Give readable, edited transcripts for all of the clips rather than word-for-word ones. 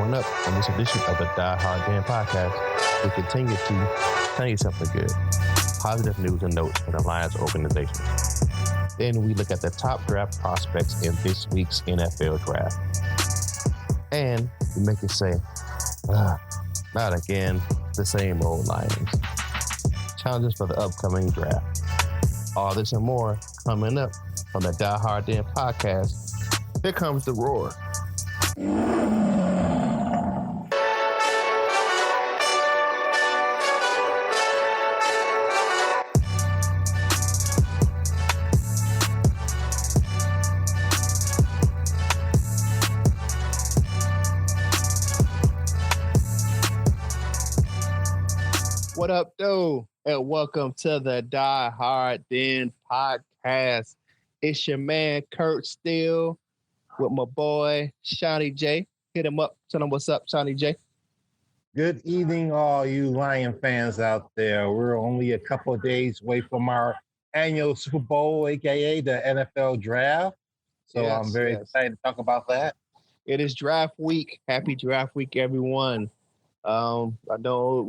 Coming up on this edition of the Die Hard Dan podcast, we continue to tell you something good. Positive news and notes for the Lions organization. Then we look at the top draft prospects in this week's NFL draft. And we make you say, not again, the same old Lions. Challenges for the upcoming draft. All this and more coming up on the Die Hard Dan podcast. Here comes the roar. What up, though? And welcome to the Die Hard Dan podcast. It's your man, Kurt Steele, with my boy, Seany J. Hit him up. Tell him what's up, Seany J. Good evening, all you Lion fans out there. We're only a couple of days away from our annual Super Bowl, a.k.a. the NFL Draft. So Yes, I'm very excited to talk about that. It is draft week. Happy draft week, everyone. I know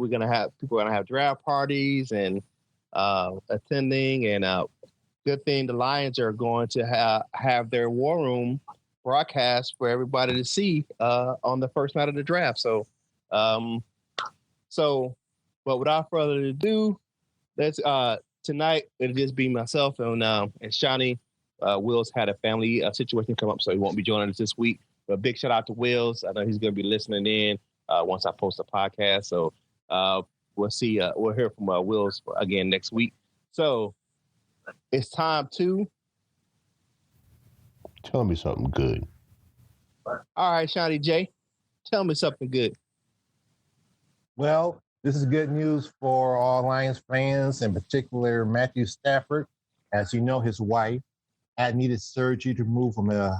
people are gonna have draft parties and attending, and good thing the Lions are going to have their war room broadcast for everybody to see on the first night of the draft. So but without further ado, let's tonight it'll just be myself and Seany. Will's had a family situation come up, so he won't be joining us this week. But big shout out to Wills. I know he's going to be listening in once I post the podcast. So we'll see. We'll hear from Wills again next week. So it's time to tell me something good. All right, Seany J, tell me something good. Well, this is good news for all Lions fans, in particular Matthew Stafford. As you know, his wife had needed surgery to remove from a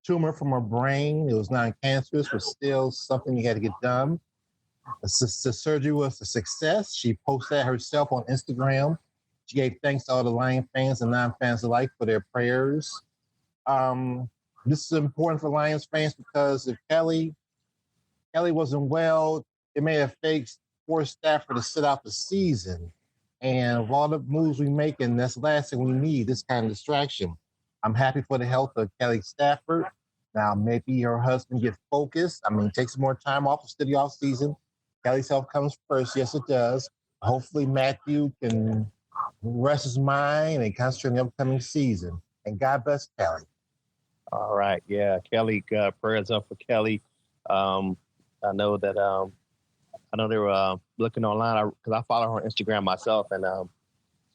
tumor from her brain. It was non-cancerous, but still something he had to get done. The surgery was a success. She posted that herself on Instagram. She gave thanks to all the Lion fans and non-fans alike for their prayers. This is important for Lions fans because if Kelly wasn't well, it may have forced Stafford to sit out the season. And of all the moves we make, and that's the last thing we need, this kind of distraction. I'm happy for the health of Kelly Stafford. Now, maybe her husband get focused. Take some more time off of study off season. Kelly's health comes first. Yes, it does. Hopefully, Matthew can rest his mind and concentrate on the upcoming season. And God bless Kelly. All right. Yeah, Kelly, prayers up for Kelly. I know that they were looking online because I follow her on Instagram myself, and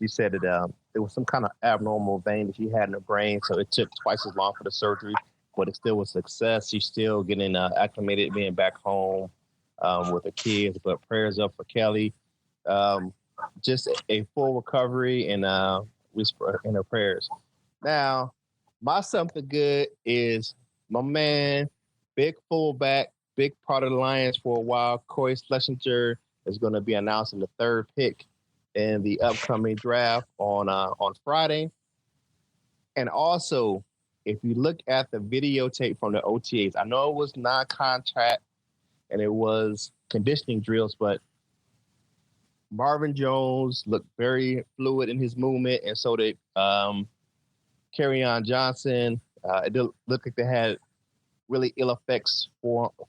she said that there was some kind of abnormal vein that she had in her brain, so it took twice as long for the surgery, but it still was a success. She's still getting acclimated, being back home with her kids, but prayers up for Kelly. Just a full recovery, and whisper in her prayers. Now, my something good is my man, big fullback, big part of the Lions for a while, Corey Schlesinger, is going to be announcing the third pick in the upcoming draft on Friday. And also, if you look at the videotape from the OTAs, I know it was non-contract and it was conditioning drills, but Marvin Jones looked very fluid in his movement, and so did Kerryon Johnson. It looked like they had really ill effects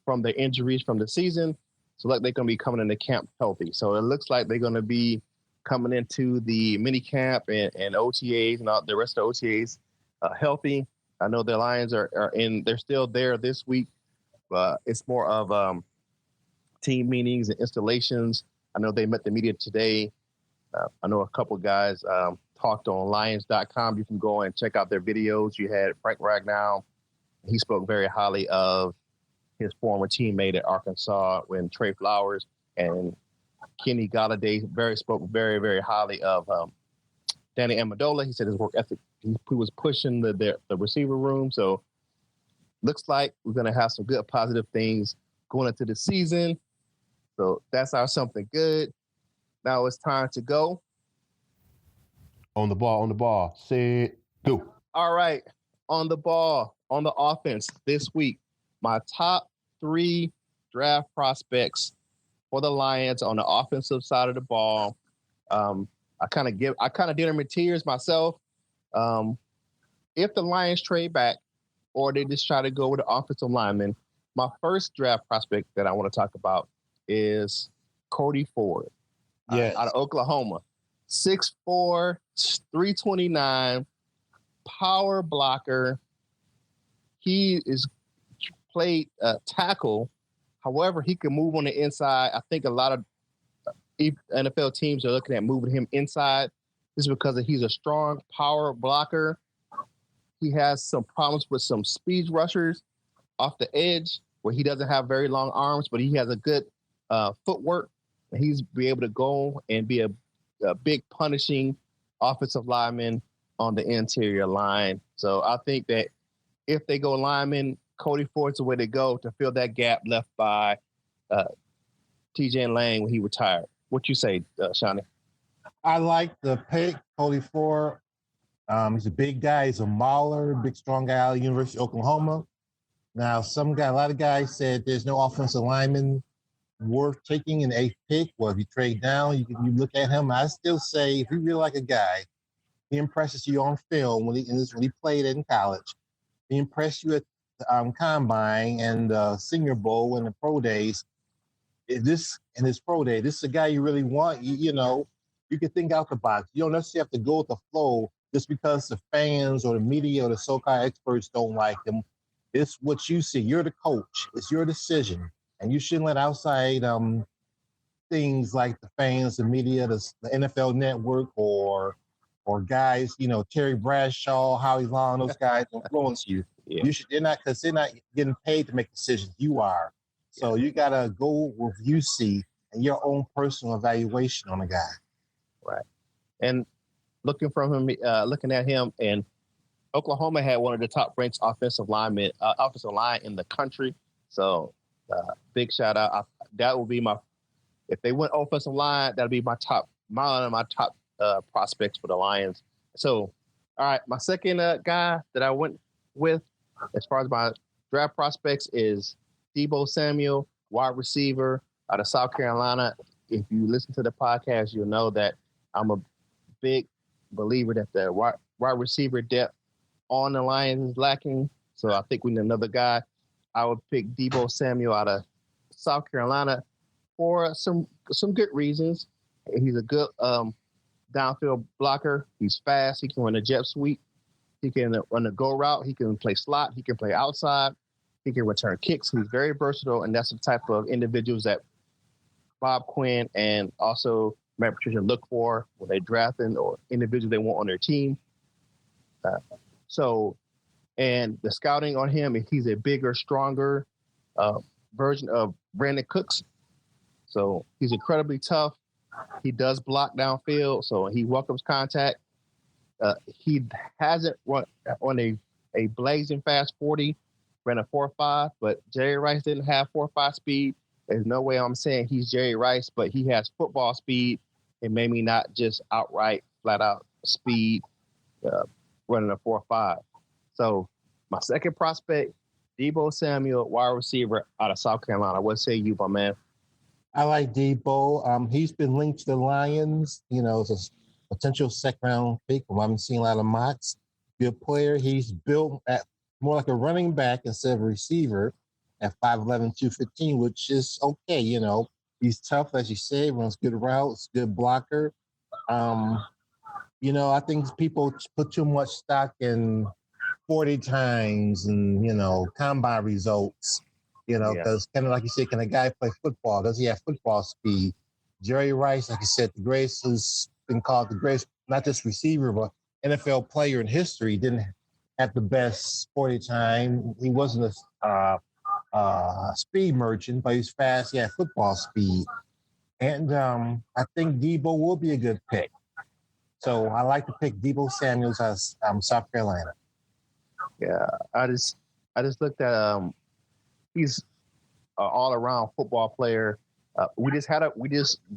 from the injuries from the season. So like they're going to be coming into camp healthy. So it looks like they're going to be coming into the mini camp and OTAs and all the rest of the OTAs healthy. I know the Lions are they're still there this week, but it's more of team meetings and installations. I know they met the media today. I know a couple of guys talked on Lions.com. You can go and check out their videos. You had Frank Ragnow. He spoke very highly of his former teammate at Arkansas when Trey Flowers, and Kenny Galladay spoke very, very highly of Danny Amendola. He said his work ethic, he was pushing the receiver room. So looks like we're going to have some good positive things going into the season. So that's our something good. Now it's time to go. On the ball. Set, go. All right. On the ball, on the offense this week, my top 3 draft prospects for the Lions on the offensive side of the ball. I kind of did them in tears myself. If the Lions trade back or they just try to go with the offensive lineman, my first draft prospect that I want to talk about is Cody Ford out of Oklahoma. 6'4", 329, power blocker. He is played tackle. However, he can move on the inside. I think a lot of NFL teams are looking at moving him inside. This is because he's a strong power blocker. He has some problems with some speed rushers off the edge where he doesn't have very long arms, but he has a good footwork. He's be able to go and be a big punishing offensive lineman on the interior line. So I think that if they go lineman, Cody Ford's the way to go to fill that gap left by TJ Lang when he retired. What you say, Seany? I like the pick, Cody Ford. He's a big guy. He's a mauler, big, strong guy out of the University of Oklahoma. Now, a lot of guys said there's no offensive lineman worth taking in the 8th pick. Well, if you trade down, you look at him. I still say if you really like a guy, he impresses you on film when he played in college. He impressed you at the combine and Senior Bowl and the pro days. This is a guy you really want. You can think out the box. You don't necessarily have to go with the flow just because the fans or the media or the so-called experts don't like him. It's what you see. You're the coach. It's your decision. And you shouldn't let outside things like the fans, the media, the NFL Network, or guys, Terry Bradshaw, Howie Long, those guys influence you. Yeah. You should. They're not getting paid to make decisions. You are. So you gotta go with you see and your own personal evaluation on a guy. Right. And looking at him, and Oklahoma had one of the top ranked offensive line in the country. So big shout out. That would be if they went offensive line, that'd be my top prospects for the Lions. So, all right, my second guy that I went with as far as my draft prospects is Deebo Samuel, wide receiver out of South Carolina. If you listen to the podcast, you'll know that I'm a big believer that the wide receiver depth on the Lions is lacking. So I think we need another guy. I would pick Deebo Samuel out of South Carolina for some good reasons. He's a good downfield blocker. He's fast. He can run a jet sweep. He can run a go route. He can play slot. He can play outside. He can return kicks. He's very versatile, and that's the type of individuals that Bob Quinn and also Matt Patricia look for when they're drafting or individuals they want on their team. And the scouting on him, he's a bigger, stronger version of Brandon Cooks. So he's incredibly tough. He does block downfield, so he welcomes contact. He hasn't run on a blazing fast 40, ran a 4.5, but Jerry Rice didn't have 4.5 speed. There's no way I'm saying he's Jerry Rice, but he has football speed and maybe not just outright, flat out speed running a 4.5. So my second prospect, Deebo Samuel, wide receiver out of South Carolina. What say you, my man? I like Deebo. He's been linked to the Lions, as a potential second-round pick. I'm seeing a lot of mocks. Good player. He's built at more like a running back instead of a receiver at 5'11", 215, which is okay, He's tough, as you said, runs good routes, good blocker. I think people put too much stock in 40 times and, combine results, because kind of like you said, can a guy play football? Does he have football speed? Jerry Rice, like you said, the greatest who's been called the greatest, not just receiver, but NFL player in history, didn't have the best 40 time. He wasn't a speed merchant, but he's fast. He had football speed. And I think Deebo will be a good pick. So I like to pick Deebo Samuels as South Carolina. Yeah, I just looked at he's an all-around football player. We just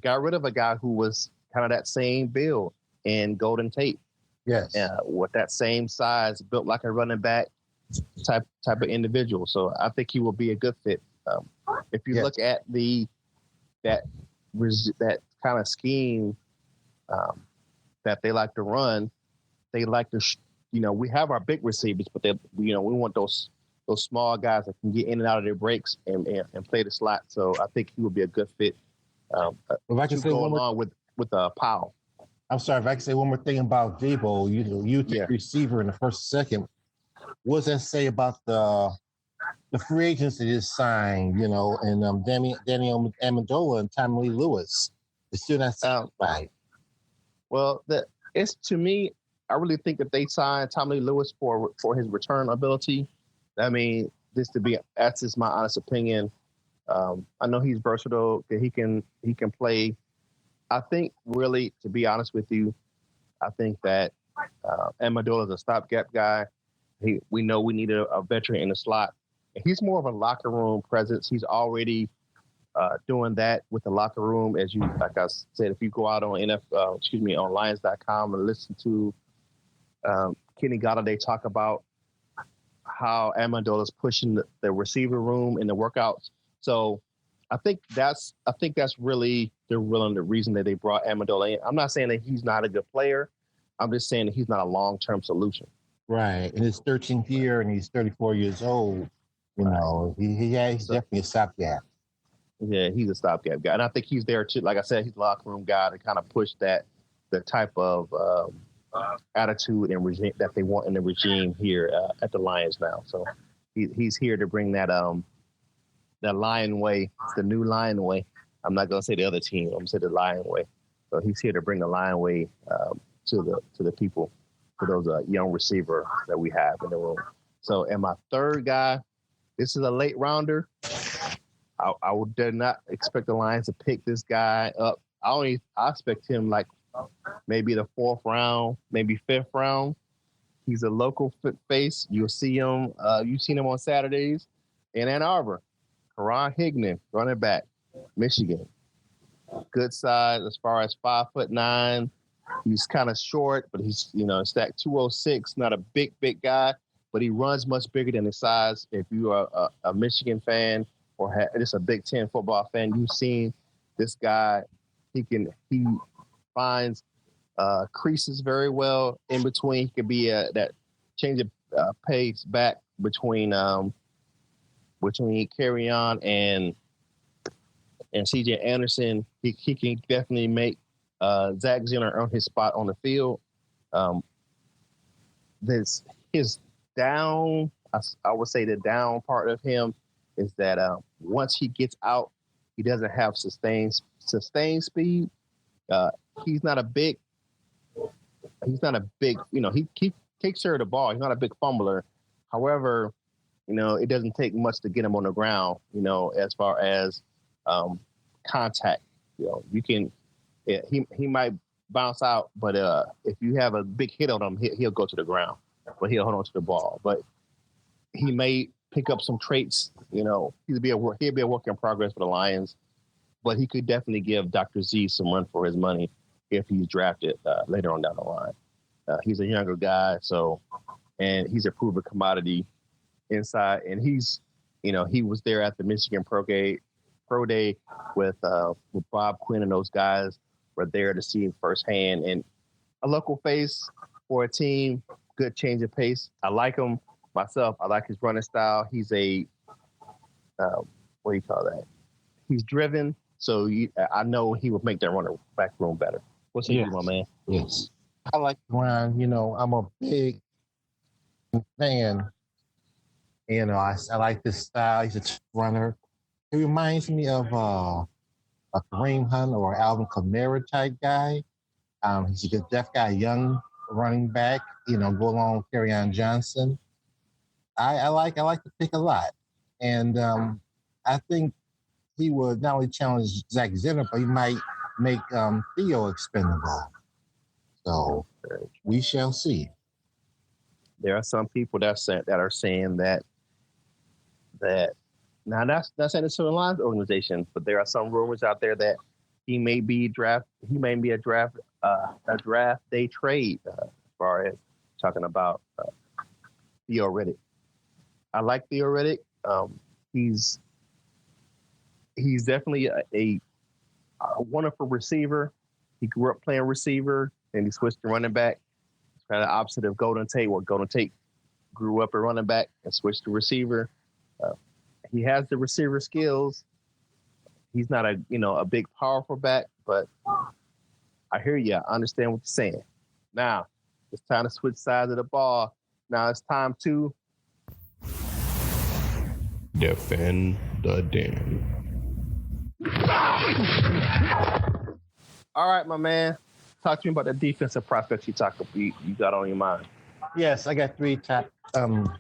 got rid of a guy who was kind of that same build in Golden Tate. Yes. With that same size, built like a running back. type of individual. So I think he will be a good fit. If you look at that kind of scheme that they like to run, they like to we have our big receivers, but we want those small guys that can get in and out of their breaks and play the slot. So I think he would be a good fit. If I can say go along with Powell. I'm sorry, if I can say one more thing about Debo, you take receiver in the first second. What does that say about the free agents that is signed, and Daniel Amendola and Tommy Lee Lewis? It's still not satisfied. Well, it's to me, I really think that they signed Tommy Lee Lewis for his return ability. I mean, that's just my honest opinion. I know he's versatile, that he can play. I think really, to be honest with you, I think that Amendola is a stopgap guy. We know we need a veteran in the slot. And he's more of a locker room presence. He's already doing that with the locker room. Like I said, if you go out on on Lions.com and listen to Kenny Golladay talk about how Amendola is pushing the receiver room in the workouts. So I think that's really the reason that they brought Amendola in. I'm not saying that he's not a good player. I'm just saying that he's not a long-term solution. Right. In his 13th year, and he's 34 years old. He's definitely a stopgap. Yeah, he's a stopgap guy, and I think he's there too. Like I said, he's a locker room guy to kind of push the type of attitude and regime that they want in the regime here at the Lions now. So he's here to bring that Lion way, the new Lion way. I'm not going to say the other team. I'm going to say the Lion way. So he's here to bring the Lion way to the people, to those young receiver that we have in the room. So, and my third guy, this is a late rounder. I did not expect the Lions to pick this guy up. I expect him like maybe the 4th round, maybe 5th round. He's a local face. You'll see him. You've seen him on Saturdays in Ann Arbor. Karan Higdon, running back, Michigan. Good size as far as 5'9". He's kind of short, but he's stacked 206. Not a big guy, but he runs much bigger than his size. If you are a Michigan fan or just a Big Ten football fan, you've seen this guy. He finds creases very well in between. He could be that change of pace back between Kerryon and CJ Anderson. He can definitely make Zach Zenner earn his spot on the field. His down, I would say the down part of him is that once he gets out, he doesn't have sustained speed. He's not a big, he takes care of the ball. He's not a big fumbler. However, it doesn't take much to get him on the ground, as far as contact. He might bounce out, but if you have a big hit on him, he'll go to the ground, but he'll hold on to the ball. But he may pick up some traits. He'll be a work in progress for the Lions, but he could definitely give Dr. Z some run for his money if he's drafted later on down the line. He's a younger guy, and he's a proven commodity inside, and he's, he was there at the Michigan Pro Day with Bob Quinn, and those guys were there to see him firsthand. And a local face for a team, good change of pace. I like him myself. I like his running style. He's what do you call that? He's driven, so I know he would make that running back room better. What's he do, my man? Yes, I like Ron. I'm a big fan. I like this style. He's a runner. It reminds me of a Kareem Hunt or Alvin Kamara type guy. He's a good deaf guy, young running back. Go along with Kerryon Johnson. I like the pick a lot, and I think he would not only challenge Zach Zenner, but he might make Theo expendable. So we shall see. There are some people that are saying that now that's saying it's to the Lions organization, but there are some rumors out there that he may be a draft day trade as far as talking about Theo Riddick. I like Theo Riddick. He's definitely a wonderful receiver. He grew up playing receiver, and he switched to running back. It's kind of the opposite of Golden Tate, where Golden Tate grew up a running back and switched to receiver. He has the receiver skills. He's not a big powerful back, but I hear you. I understand what you're saying. Now it's time to switch sides of the ball. Now it's time to defend the den. All right, my man. Talk to me about the defensive prospects you got on your mind. Yes, I got three top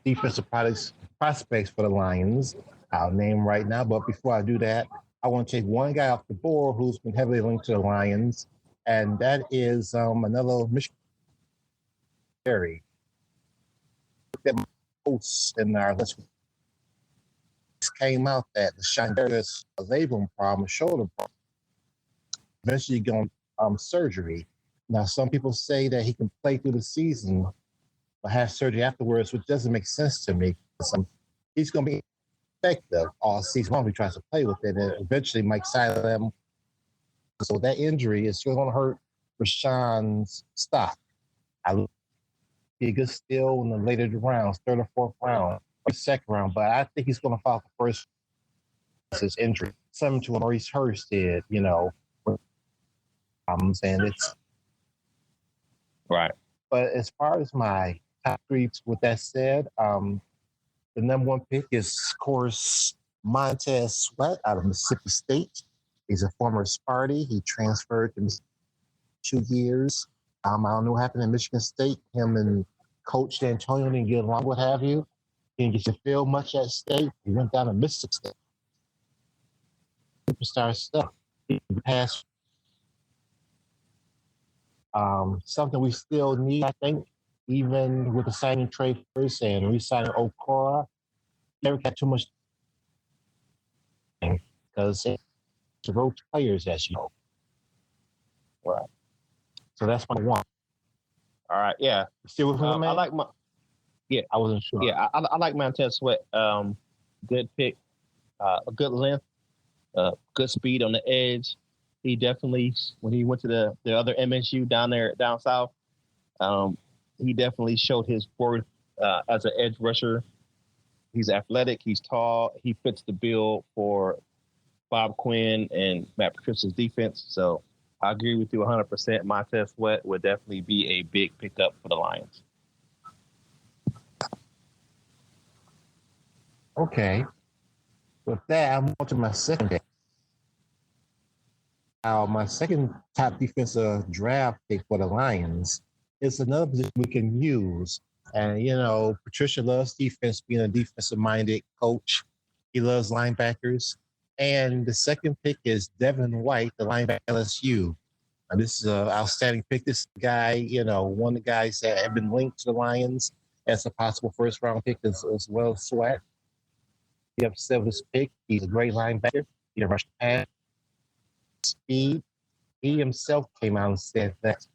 defensive prospects for the Lions. I'll name right now, but before I do that, I want to take one guy off the board who's been heavily linked to the Lions, and that is another Michigan. That post in our list came out that the Shondaris labrum problem, shoulder problem, eventually going surgery. Now, some people say that he can play through the season, but have surgery afterwards, which doesn't make sense to me. He's going to be effective all season long if he tries to play with it, and eventually Mike Silem. So that injury is still going to hurt Rashawn's stock. I look be a good steal in the later rounds, third or fourth round, or second round, but I think he's going to fall for first. His injury, similar to what Maurice Hurst did, problems, and it's right. But as far as my top three, with that said, the number one pick is, of course, Montez Sweat out of Mississippi State. He's a former Sparty. He transferred to Mississippi 2 years. I don't know what happened in Michigan State. Him and Coach D'Antonio didn't get along, what have you. He didn't get to feel much at State. He went down to Mississippi State. Superstar stuff. He passed. Something we still need, I think, even with the signing trade first and re-signing Okora. Never got too much because it's road players, as you know. Right. So that's my one. All right. Yeah. Still with him, man? I like my. Yeah, I wasn't sure. Yeah, I like Montez Sweat. Good pick. A good length. Good speed on the edge. He definitely, when he went to the other MSU down south, he definitely showed his worth as an edge rusher. He's athletic. He's tall. He fits the bill for Bob Quinn and Matt Patricia's defense. So I agree with you 100%. Montez Sweat would definitely be a big pickup for the Lions. Okay. With that, I'm on to my second pick. My second top defensive draft pick for the Lions is another position we can use. And, Patricia loves defense, being a defensive-minded coach. He loves linebackers. And the second pick is Devin White, the linebacker at LSU. And this is an outstanding pick. This guy, one of the guys that have been linked to the Lions as a possible first-round pick as well as Sweat. He upset with his pick. He's a great linebacker. He can rush the pass. Speed. He himself came out and said that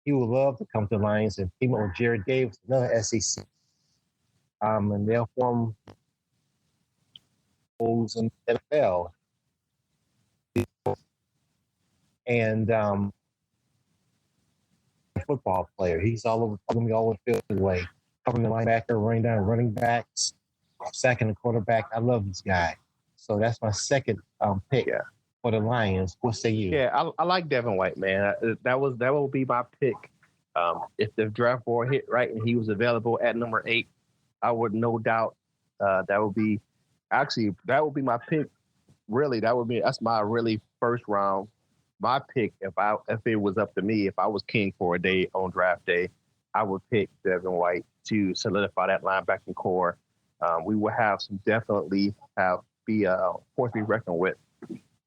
he would love to come to the Lions and team up with Jared Davis, another SEC. And they'll form roles in the NFL. And football player. He's all over the field away, covering the linebacker, running down running backs, sacking the quarterback. I love this guy. So that's my second pick. Yeah. For the Lions. What say you? Yeah, I like Devin White, man. That will be my pick. If the draft board hit right and he was available at number 8, I would no doubt that would be my pick. Really, that's my really first round. My pick, if it was up to me, if I was king for a day on draft day, I would pick Devin White to solidify that linebacking core. We will definitely be a force to be reckoned with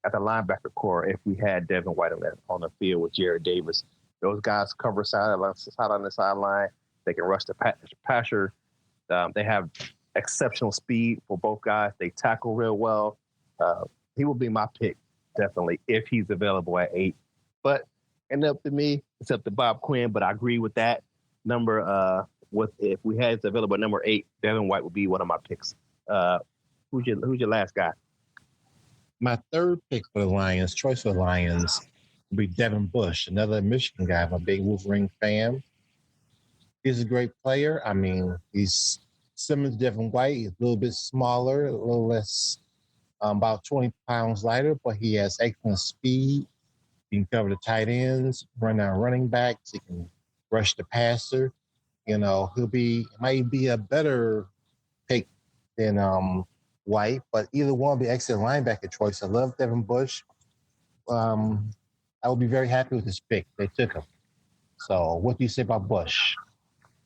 at the linebacker core if we had Devin White on the field with Jared Davis. Those guys cover side on the sideline. They can rush the passer. They have exceptional speed for both guys. They tackle real well. He will be my pick, definitely, if he's available at 8. But it's up to me. It's up to Bob Quinn, but I agree with that. Number with if we had it available at number 8, Devin White would be one of my picks. Who's your last guy? My third pick for the Lions, choice for the Lions, will be Devin Bush, another Michigan guy. I'm a big Wolverine fan. He's a great player. I mean, he's similar to Devin White. He's a little bit smaller, a little less, about 20 pounds lighter, but he has excellent speed. He can cover the tight ends, run down running backs. He can rush the passer. You know, might be a better pick than White, but either one will be excellent linebacker choice. I love Devin Bush. I would be very happy with this pick. They took him. So, what do you say about Bush?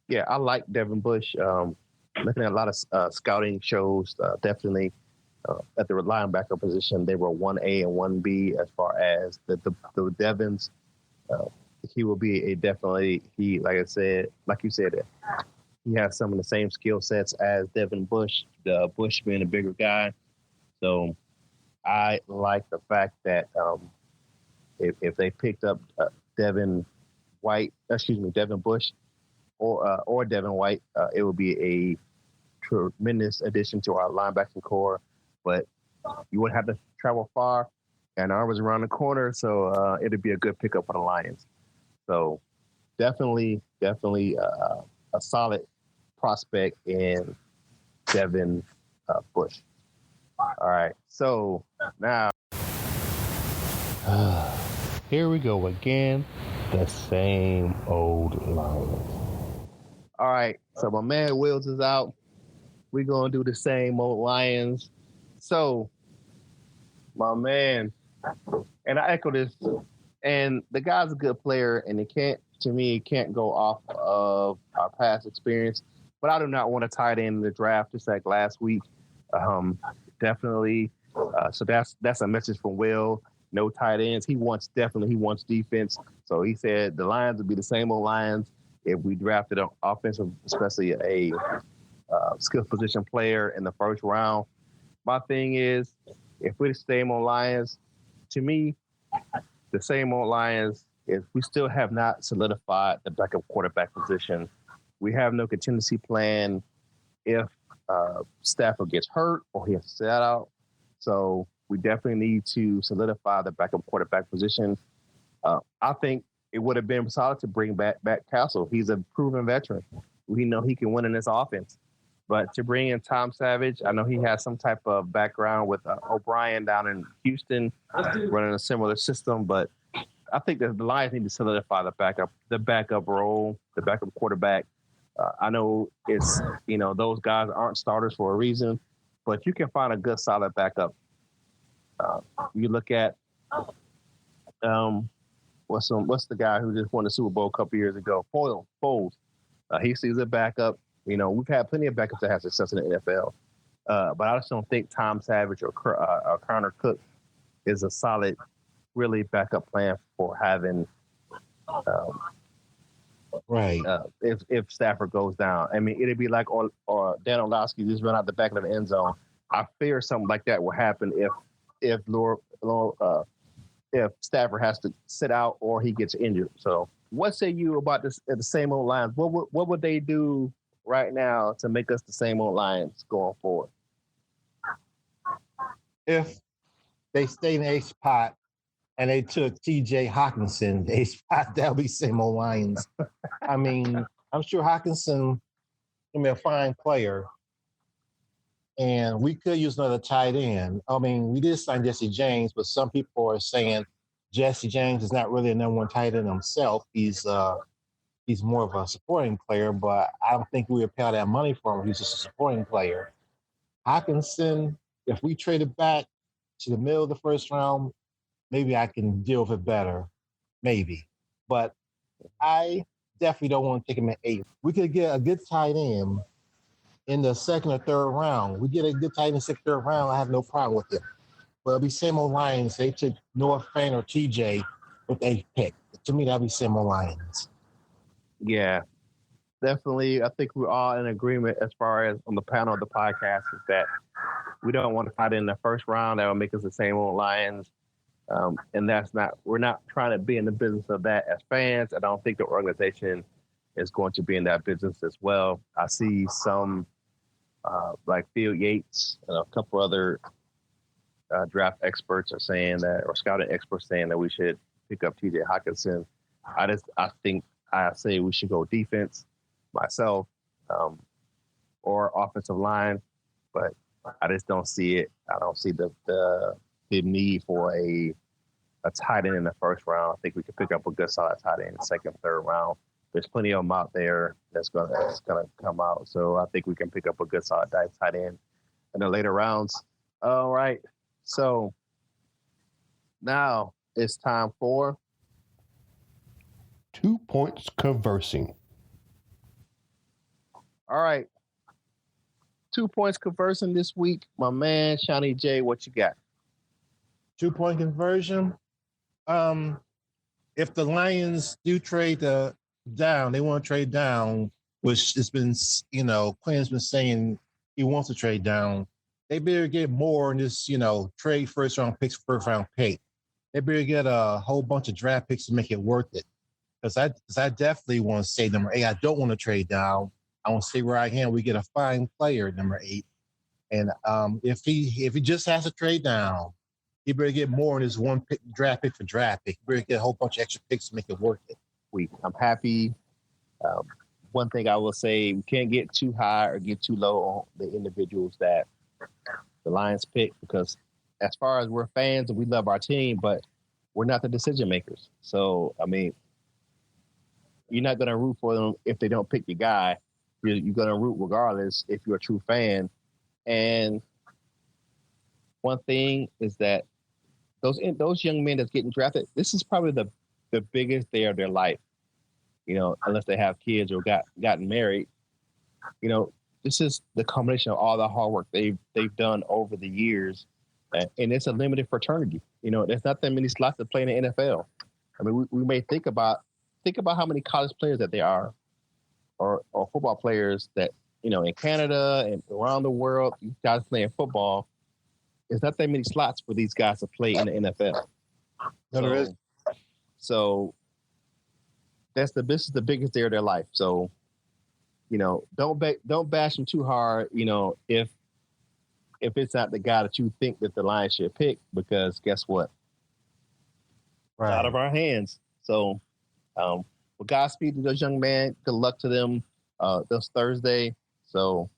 Yeah, I like Devin Bush. Looking at a lot of scouting shows, definitely at the linebacker position, they were 1A and 1B as far as the Devins. He will be like you said, he has some of the same skill sets as Devin Bush, the Bush being a bigger guy. So I like the fact that if they picked up Devin Bush or Devin White, it would be a tremendous addition to our linebacking core. But you wouldn't have to travel far, and I was around the corner, so it'd be a good pickup for the Lions. So definitely a solid prospect in Devin Bush. All right, so now here we go again. The same old Lions. all right, so my man Wills is out. We're gonna do the same old Lions. So my man, and I echo this, and the guy's a good player, and it can't go off of our past experience. But I do not want to tie it in the draft just like last week. Definitely. So that's a message from Will. No tight ends. He wants defense. So he said the Lions would be the same old Lions if we drafted an offensive, especially a skill position player in the first round. My thing is, if we're the same old Lions, to me, the same old Lions is we still have not solidified the backup quarterback position. We have no contingency plan if Stafford gets hurt or he has to sit out. So we definitely need to solidify the backup quarterback position. I think it would have been solid to bring back Castle. He's a proven veteran. We know he can win in this offense. But to bring in Tom Savage, I know he has some type of background with O'Brien down in Houston, running a similar system. But I think that the Lions need to solidify the backup role, the backup quarterback. I know those guys aren't starters for a reason, but you can find a good, solid backup. You look at what's the guy who just won the Super Bowl a couple years ago? Foles. He sees a backup. We've had plenty of backups that have success in the NFL, but I just don't think Tom Savage or Connor Cook is a solid, really backup plan for having. Right. If Stafford goes down, I mean, it'd be like or Dan Orlovsky just run out the back of the end zone. I fear something like that will happen if Stafford has to sit out or he gets injured. So, what say you about this? The same old Lions. What would they do right now to make us the same old Lions going forward? If they stay in the A spot and they took T.J. Hawkinson, the A spot, that'll be same old Lions. I mean, I'm sure Hawkinson can be a fine player, and we could use another tight end. I mean, we did sign Jesse James, but some people are saying Jesse James is not really a number one tight end himself. He's more of a supporting player, but I don't think we would pay all that money for him. He's just a supporting player. Hawkinson, if we traded back to the middle of the first round, maybe I can deal with it better. Maybe. But I definitely don't want to take him at 8. We could get a good tight end in the second or third round. We get a good tight end in the second or third round, I have no problem with it. But it'll be same old Lions. They took Noah Fant or TJ with 8th pick. To me, that'll be same old Lions. Yeah, definitely. I think we're all in agreement as far as on the panel of the podcast is that we don't want to fight in the first round. That will make us the same old Lions. And we're not trying to be in the business of that as fans. I don't think the organization is going to be in that business as well. I see some like Phil Yates and a couple other draft experts are saying that, or scouting experts saying that we should pick up TJ Hawkinson. I think I say we should go defense myself, or offensive line, but I just don't see it. I don't see the need for a tight end in the first round. I think we could pick up a good solid tight end in the second, third round. There's plenty of them out there that's gonna come out. So I think we can pick up a good solid tight end in the later rounds. All right. So now it's time for 2 points conversing. All right. 2 points conversing this week. My man, Seany J, what you got? 2-point conversion. If the Lions do trade down, they want to trade down, which has been, Quinn's been saying he wants to trade down. They better get more in this, trade first round picks, first round pick. They better get a whole bunch of draft picks to make it worth it. Because I definitely want to say number 8. I don't want to trade down. I want to stay where I am. We get a fine player, number 8. And if he just has to trade down, he better get more in his one pick, draft pick for draft pick. He better get a whole bunch of extra picks to make it worth it. I'm happy. One thing I will say, we can't get too high or get too low on the individuals that the Lions pick, because as far as we're fans and we love our team, but we're not the decision makers. So, I mean, you're not going to root for them if they don't pick your guy. You're going to root regardless if you're a true fan. And one thing is that those young men that's getting drafted, this is probably the biggest day of their life, unless they have kids or gotten married. This is the combination of all the hard work they've done over the years, and it's a limited fraternity. There's not that many slots to play in the NFL. I mean, we may think about how many college players that there are, or football players that in Canada and around the world, these guys playing football. There's not that many slots for these guys to play in the NFL. No, there is. So this is the biggest day of their life. So, don't bash them too hard. If it's not the guy that you think that the Lions should pick, because guess what? Right. It's out of our hands. So, well, Godspeed to those young men. Good luck to them this Thursday. So,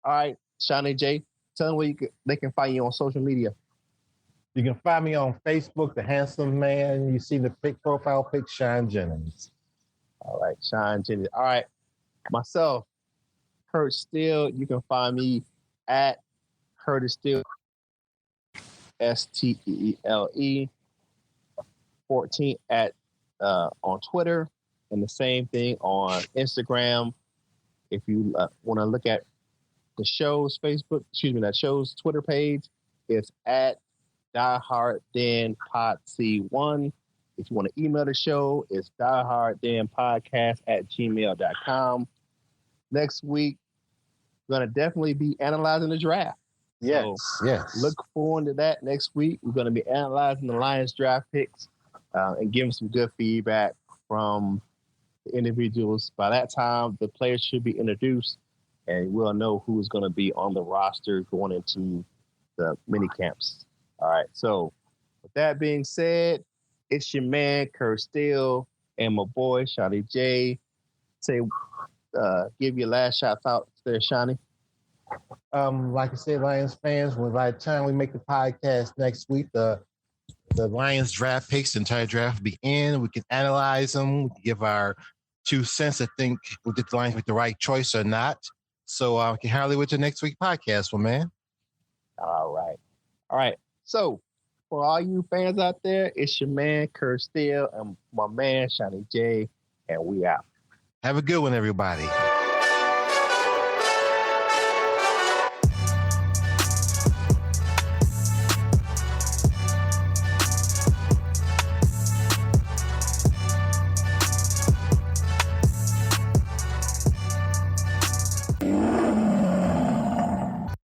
all right, Seany J, tell them where they can find you on social media. You can find me on Facebook, The Handsome Man. You see the profile pic, Sean Jennings. All right, Sean Jennings. All right, myself, Kurt Steele. You can find me at Curtis Steele, STEELE 14 on Twitter, and the same thing on Instagram. If you want to look at the show's that show's Twitter page, it's at DieHardDenPodC1. If you want to email the show, it's dieharddenpodcast@gmail.com. Next week, we're going to definitely be analyzing the draft. Yes, so yes. Look forward to that next week. We're going to be analyzing the Lions draft picks and giving some good feedback from the individuals. By that time, the players should be introduced, and we'll know who's going to be on the roster going into the mini camps. All right. So with that being said, it's your man, Kurt Steele, and my boy, Seany J. Give your last shout out there, Seany. Like I said, Lions fans, by the time we make the podcast next week, the Lions draft picks, the entire draft will be in. We can analyze them. We can give our 2 cents. I think we'll get the Lions make the right choice or not. So I can hardly wait till next week's podcast, my man. All right. So for all you fans out there, it's your man, Kurt Steele, and my man, Seany J, and we out. Have a good one, everybody.